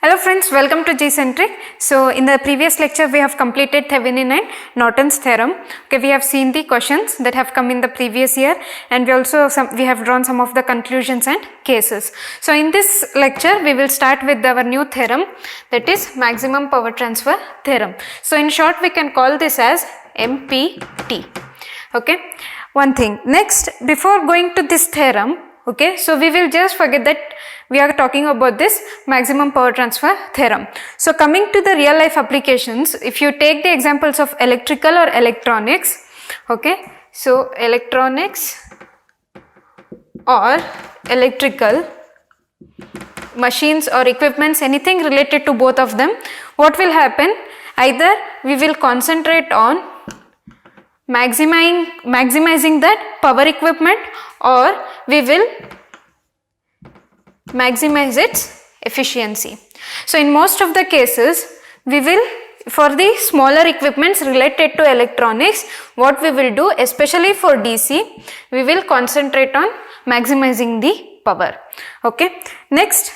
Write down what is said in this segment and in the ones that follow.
Hello friends, welcome to G-Centric. So in the previous lecture we have completed Thevenin and Norton's theorem. Okay, we have seen the questions that have come in the previous year, and we have drawn some of the conclusions and cases. So in this lecture we will start with our new theorem, that is maximum power transfer theorem. So in short we can call this as MPT. Okay, one thing. Next, before going to this theorem, okay, so we will just forget that we are talking about this maximum power transfer theorem. So coming to the real life applications, if you take the examples of electrical or electronics, okay, so electronics or electrical machines or equipments, anything related to both of them, what will happen? Either we will concentrate on maximizing that power equipment, or we will maximize its efficiency. So in most of the cases we will, for the smaller equipments related to electronics, what we will do, especially for DC, we will concentrate on maximizing the power. Okay, next.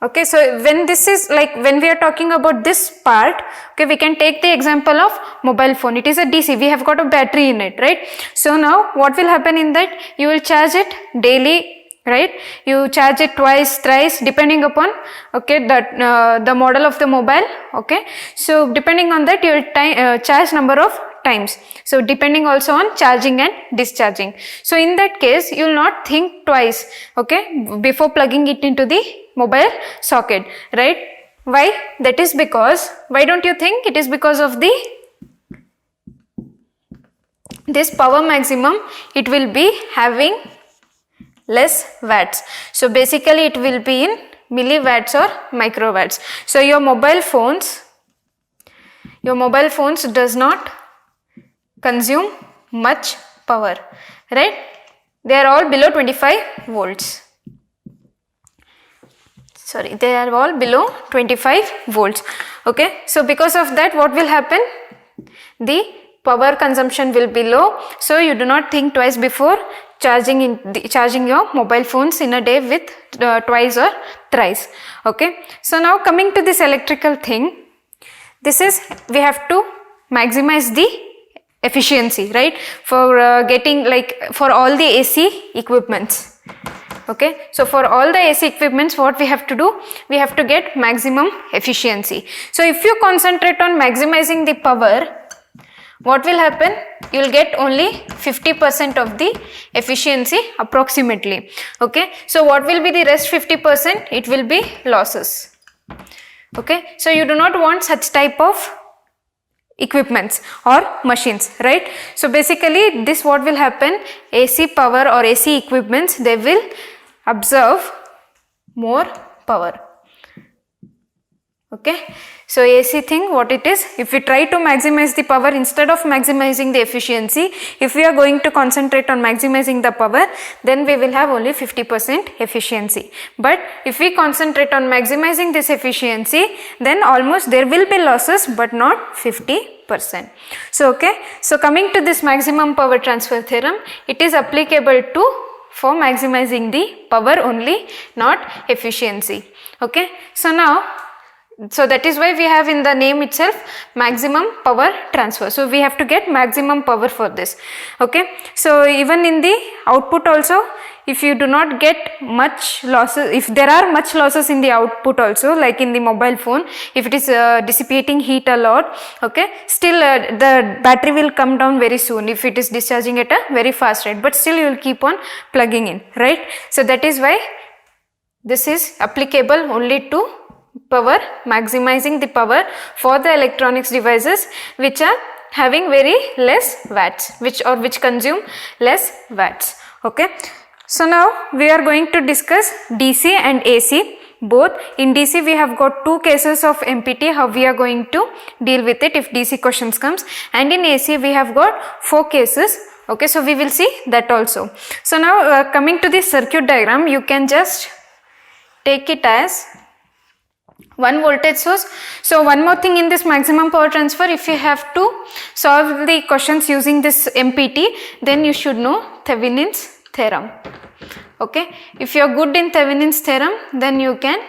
Okay, so when this is like, when we are talking about this part, okay, we can take the example of mobile phone. It is a DC, we have got a battery in it, right? So now what will happen in that? You will charge it daily, right? You charge it twice, thrice, depending upon, okay, that the model of the mobile. Okay, so depending on that you will charge number of times. So depending also on charging and discharging. So in that case you will not think twice, okay, before plugging it into the mobile socket, right? Why? That is because, why don't you think? It is because of this power maximum, it will be having less watts. So basically it will be in milliwatts or microwatts. So your mobile phones does not consume much power, right? They are all below 25 volts. Sorry, they are all below 25 volts. Okay, so because of that, what will happen? The power consumption will be low, so you do not think twice before charging your mobile phones in a day with twice or thrice. Okay, so now coming to this electrical thing, this is, we have to maximize the efficiency, right, for getting, like, for all the AC equipments. Okay, so for all the AC equipments, what we have to do? We have to get maximum efficiency. So if you concentrate on maximizing the power, what will happen? You will get only 50% of the efficiency approximately. Okay, so what will be the rest 50%? It will be losses. Okay, so you do not want such type of equipments or machines, right? So basically this, what will happen? AC power or AC equipments, they will absorb more power. Okay, so AC thing, what it is, if we try to maximize the power instead of maximizing the efficiency, if we are going to concentrate on maximizing the power, then we will have only 50% efficiency. But if we concentrate on maximizing this efficiency, then almost there will be losses, but not 50%. So okay, so coming to this maximum power transfer theorem, it is applicable for maximizing the power only, not efficiency. Okay, so now, so that is why we have in the name itself maximum power transfer. So we have to get maximum power for this. Okay, so even in the output also, if you do not get much losses, if there are much losses in the output also, like in the mobile phone, if it is dissipating heat a lot, okay, still the battery will come down very soon if it is discharging at a very fast rate, but still you will keep on plugging in, right? So that is why this is applicable only to power, maximizing the power for the electronics devices which are having very less watts, which consume less watts. Okay, so now we are going to discuss DC and AC both. In DC we have got two cases of MPT, how we are going to deal with it if DC questions comes, and in AC we have got 4 cases. Okay, so we will see that also. So now coming to the circuit diagram, you can just take it as one voltage source. So one more thing in this maximum power transfer, if you have to solve the questions using this MPT, then you should know Thevenin's theorem. Okay, if you are good in Thevenin's theorem, then you can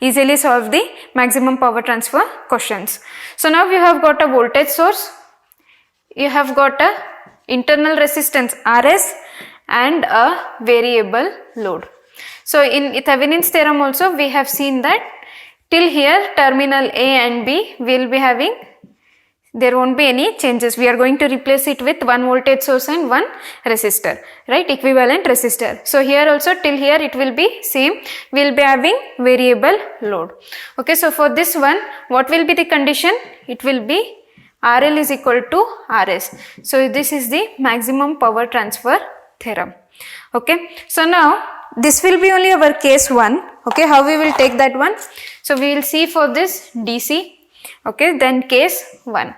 easily solve the maximum power transfer questions. So now you have got a voltage source, you have got a internal resistance Rs and a variable load. So in Thevenin's theorem also we have seen that till here terminal A and B will be having, there won't be any changes. We are going to replace it with one voltage source and one resistor, right, equivalent resistor. So here also till here it will be same, we will be having variable load. Okay, so for this one what will be the condition? It will be RL is equal to Rs. So this is the maximum power transfer theorem. Okay, so now this will be only our case 1. Okay, how we will take that one? So we will see for this DC. Okay, then case 1.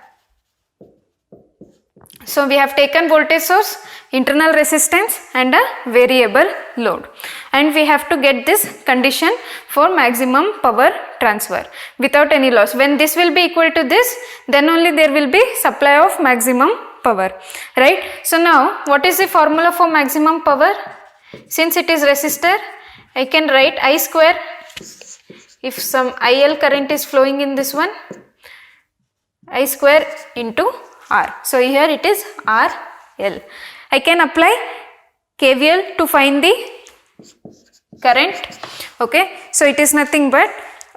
So we have taken voltage source, internal resistance and a variable load, and we have to get this condition for maximum power transfer without any loss. When this will be equal to this, then only there will be supply of maximum power, right? So now what is the formula for maximum power? Since it is resistor, I can write I square, if some IL current is flowing in this one, I square into R. So here it is RL. I can apply KVL to find the current. Okay, so it is nothing but,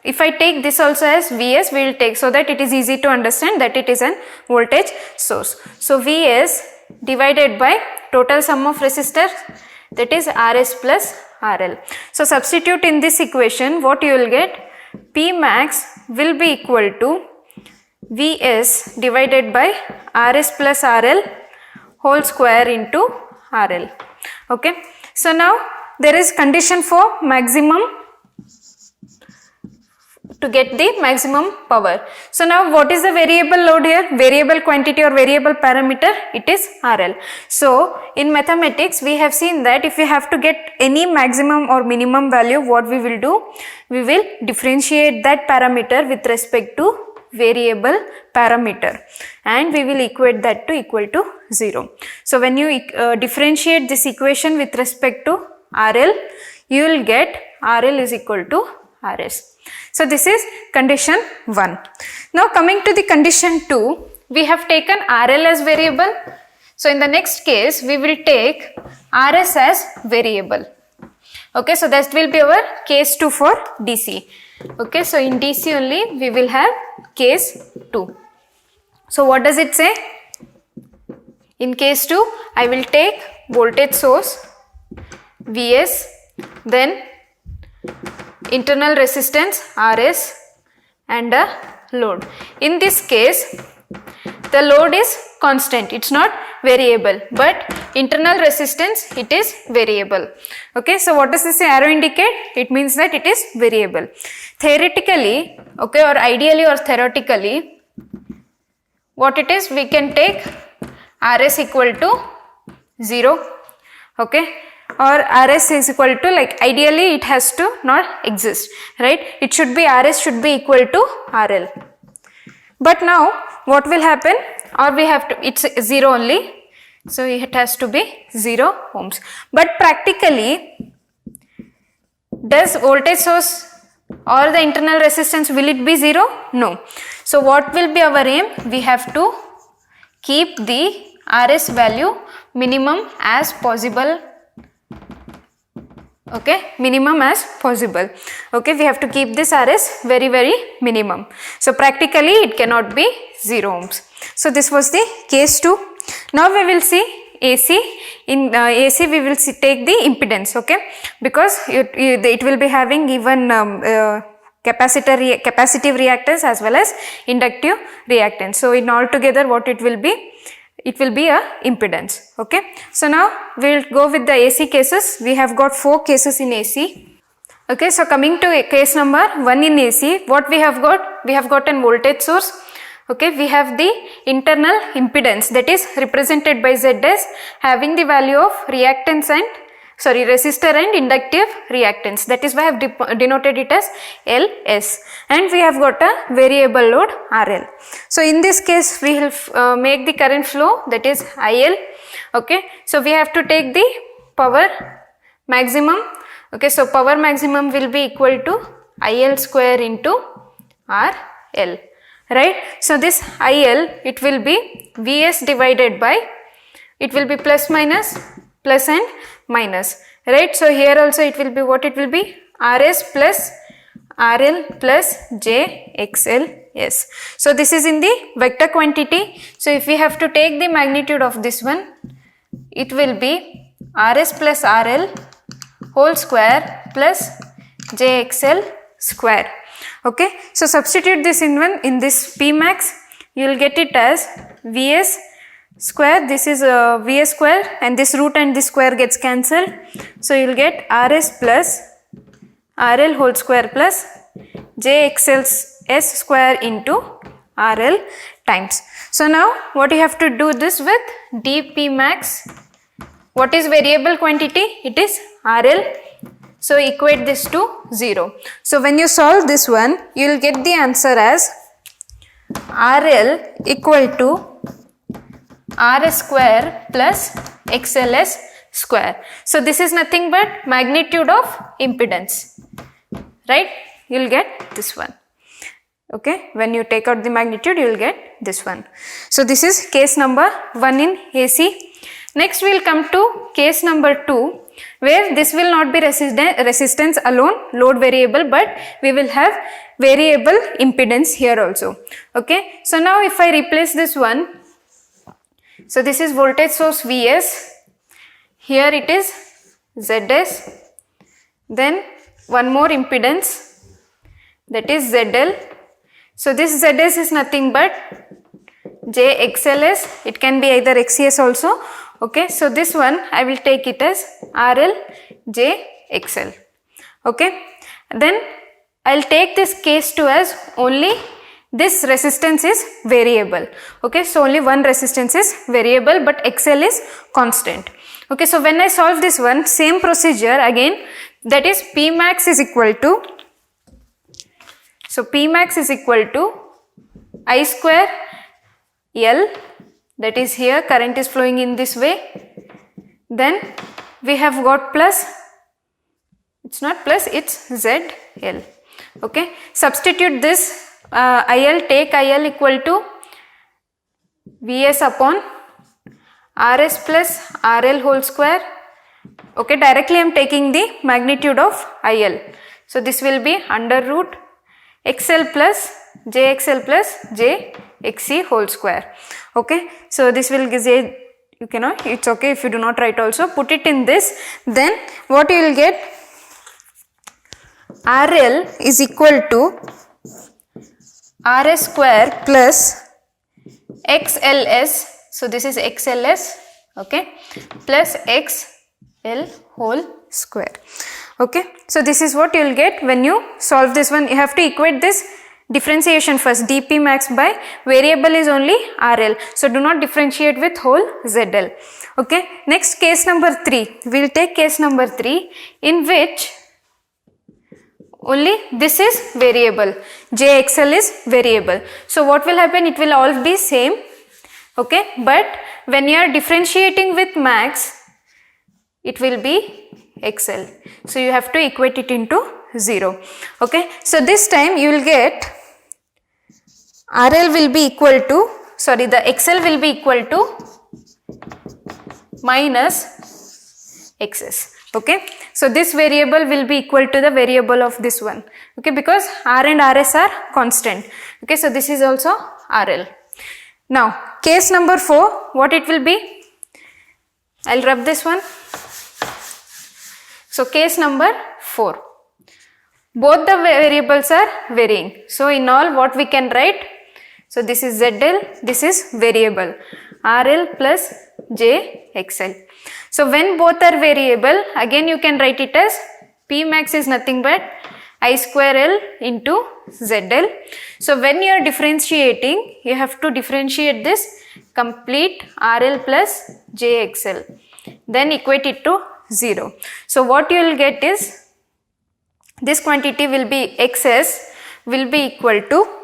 if I take this also as Vs, we will take, so that it is easy to understand that it is an voltage source. So Vs divided by total sum of resistors, that is Rs plus RL. So substitute in this equation, what you will get? P max will be equal to Vs divided by Rs plus RL whole square into RL. Okay, so now there is condition for maximum, to get the maximum power. So now what is the variable load here? Variable quantity or variable parameter? It is RL. So in mathematics we have seen that if we have to get any maximum or minimum value, what we will do? We will differentiate that parameter with respect to variable parameter and we will equate that to equal to 0. So when you differentiate this equation with respect to RL, you will get RL is equal to Rs. So this is condition 1. Now coming to the condition 2, we have taken RL as variable. So in the next case we will take Rs as variable. Okay, so that will be our case 2 for DC. Okay, so in DC only we will have case 2. So what does it say? In case 2, I will take voltage source Vs, then internal resistance Rs and a load. In this case, the load is constant, it's not variable, but internal resistance, it is variable. Okay, so what does this arrow indicate? It means that it is variable. Theoretically, okay, or ideally or theoretically, what it is, we can take Rs equal to 0, okay, or Rs is equal to, like ideally it has to not exist, right? It should be, Rs should be equal to RL. But now what will happen? Or we have to, it's 0 only, so it has to be 0 ohms. But practically, does voltage source or the internal resistance, will it be 0? No. So what will be our aim? We have to keep the Rs value minimum as possible. Okay, minimum as possible. Okay, we have to keep this Rs very, very minimum. So practically it cannot be 0 ohms. So this was the case 2. Now we will see AC. In AC we will take the impedance, okay, because it will be having even capacitive reactance as well as inductive reactance. So in all together what it will be? It will be a impedance. Okay, so now we will go with the AC cases. We have got 4 cases in AC. Okay, so coming to case number 1 in AC, what we have got? We have got an voltage source. Okay, we have the internal impedance, that is represented by ZS, having the value of reactance and resistor and inductive reactance. That is why I have denoted it as LS. And we have got a variable load RL. So in this case we will make the current flow, that is IL. Okay, so we have to take the power maximum. Okay, so power maximum will be equal to IL square into RL, right? So this IL, it will be Vs divided by, it will be plus minus, plus and minus, right? So here also it will be what it will be? Rs plus RL plus JXLS. So this is in the vector quantity. So if we have to take the magnitude of this one, it will be Rs plus RL whole square plus JXL square. Okay, so substitute this in this P max, you will get it as Vs square, this is Vs square, and this root and this square gets cancelled. So you will get Rs plus RL whole square plus JXLS square into RL times. So now what you have to do this with dP max. What is variable quantity? It is RL. So equate this to 0. So when you solve this one, you will get the answer as RL equal to Rs square plus XLS square. So this is nothing but magnitude of impedance, right? You will get this one. Okay, when you take out the magnitude, you will get this one. So this is case number 1 in AC. Next we will come to case number 2, where this will not be resistance alone, load variable, but we will have variable impedance here also. Okay, so now if I replace this one, so this is voltage source Vs, here it is Zs, then one more impedance, that is ZL. So this Zs is nothing but JXLS, it can be either XCS also. Okay, so this one I will take it as RL JXL. Okay, then I will take this case 2 as only this resistance is variable. Okay, so only one resistance is variable, but XL is constant. Okay, so when I solve this one, same procedure again, that is P max is equal to, so P max is equal to I square L, that is here current is flowing in this way, then we have got plus, it's not plus, it's ZL. Okay, substitute this IL, take IL equal to Vs upon Rs plus RL whole square. Okay, directly I am taking the magnitude of IL. So this will be under root XL plus JXL plus JXC whole square. Okay, so this will give, you cannot, it's okay if you do not write also, put it in this, then what you will get, RL is equal to Rs square plus XLS, so this is XLS, okay, plus XL whole square. Okay, so this is what you will get when you solve this one. You have to equate this differentiation first, dP max by variable is only RL, so do not differentiate with whole ZL. Okay, next case number 3, we will take case number 3 in which only this is variable, JXL is variable. So what will happen, it will all be same. Okay, but when you are differentiating with max, it will be XL, so you have to equate it into 0. Okay, so this time you will get RL will be equal to, sorry, the XL will be equal to minus XS. Okay, so this variable will be equal to the variable of this one. Okay, because R and RS are constant. Okay, so this is also RL. Now case number 4, what it will be, I'll rub this one. So case number 4, both the variables are varying. So in all what we can write, so this is ZL, this is variable, RL plus JXL. So when both are variable, again you can write it as P max is nothing but I square L into ZL. So when you are differentiating, you have to differentiate this complete RL plus JXL, then equate it to 0. So what you will get is, this quantity will be XS will be equal to,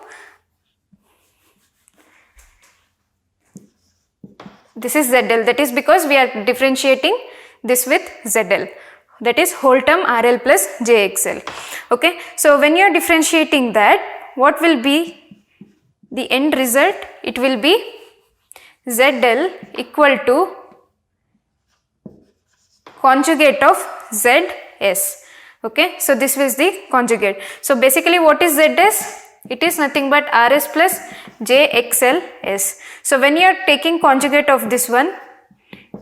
this is ZL, that is because we are differentiating this with ZL. that is whole term RL plus JXL. Okay, so when you are differentiating that, what will be the end result? It will be ZL equal to conjugate of ZS. Okay, so this was the conjugate. So basically what is ZS? It is nothing but RS plus JXLS. So when you are taking conjugate of this one,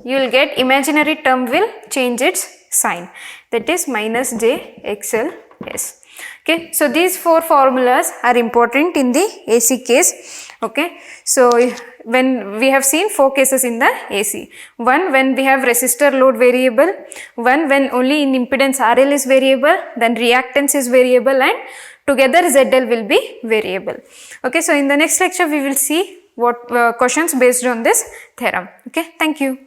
you will get imaginary term will change its sign, that is minus JXLS. Okay, so these four formulas are important in the AC case. Okay, so when we have seen four cases in the AC, one when we have resistor load variable, one when only in impedance RL is variable, then reactance is variable, and together ZL will be variable. Okay, so in the next lecture we will see what questions based on this theorem. Okay, thank you.